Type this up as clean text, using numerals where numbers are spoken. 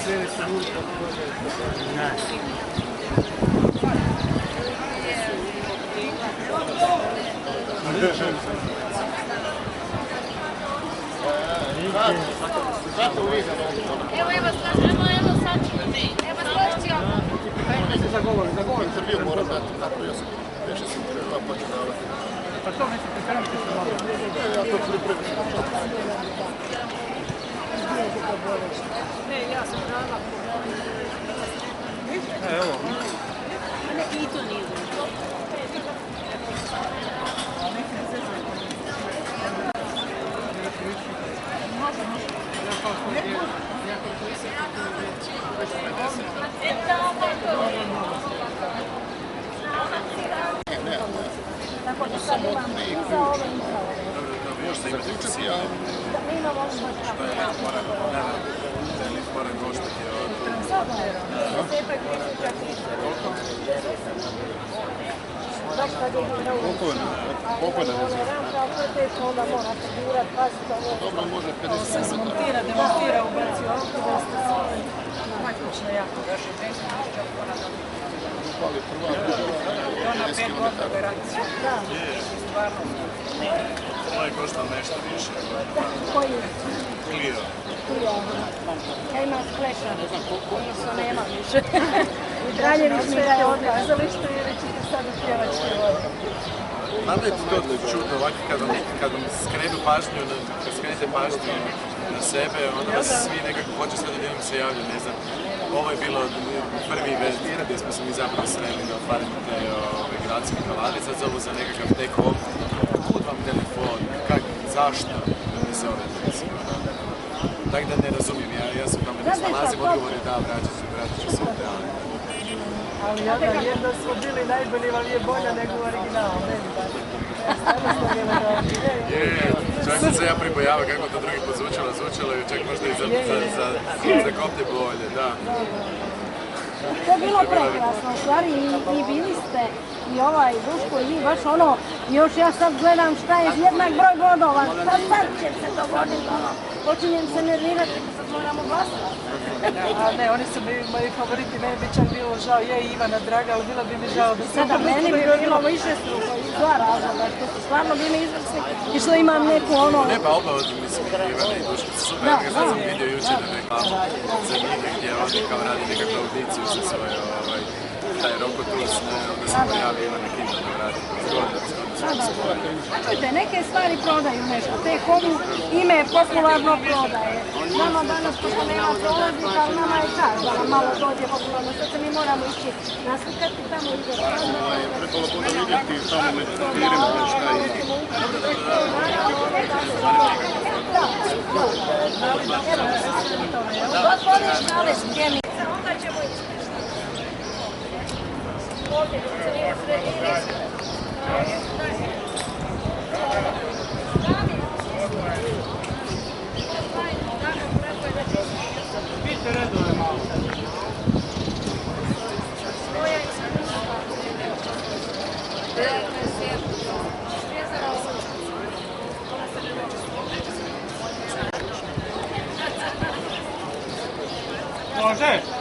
cijeli su ljudi ne. Evo sad. Evo složiti ovo. Za govor Srbiju moram dati, tako ja sam više sam trebala pa ću davati. Pa to mislim pripremiti se malo. Ja to pripremiti. Ne, ja sam prava. Evo. I to nije dobro. Tako da sad imam i za ove i za ove. Možete imati učesija. Mi imamo ovo što Koliko je na vezi? Dobro, može 50 se smontira, demontira, ubaci ovdje, najkućno jako. To na 5 godina garancija. Stvarno. Ovaj košta nešto više. Koji? Clio. Ja imam Splesha, odnosno nema više. I Draljević mi ga je odkazali što je ćete sad u pjevačke vode. Znam da je to čudno, ovako kad vam skrenu pažnju, kad skrenete pažnju na sebe, onda vas svi nekako hoće sve da jednom se javlja, ne znam. Ovo je bilo prvi event gdje smo se mi zapravo sreli da otvarimo te gradske kalade, sad zovu za nekakav take home. Kud vam telefon, zašto mi se ove desimo? Tako da ne razumijem, ja se u tome ne snalazim, odgovor je da, vraćat ću se u realne. Ali jedna smo bili najbolji, vam je bolja nego u originalu, ne bi baš. Čak sam se ja pribojavao kako to drugi put zvučalo i čak možda i za koplje bolje, da. To je bilo prekrasno, u stvari i bili ste i ovaj Duško i mi baš ono, još ja sad gledam šta je jednak broj bodova, sad će se dogoditi ono, počinjem se nervirati, sad moramo glasati. Ne, oni su bili moji favoriti, meni bi čak bilo žao, je i Ivana draga, ali bilo bi mi žao da se... Sada, meni bi bilo više struko iz dva razloga, što su stvarno bili izvrsni i što imam neku ono... Ne, pa oba mislim, Ivana i Duško su super, ja sam vidio jučer na reklamu za njih gdje oni kao radi nekakvu audiciju za svoje, taj Rokotus, onda se pojavi Ivana Kinta da radi, zgodno čujte, neke stvari prodaju nešto, te homu ime popularno prodaje. Nama danas što nema prolaznika, ali nama je čas da nam malo dođe popularno. Sad se mi moramo ići naslikati tamo i trebalo bude vidjeti tamo među papirima šta je. Otvoriš nalez Gemica, onda ćemo ići. Ovdje, Vidite redove malo. Može?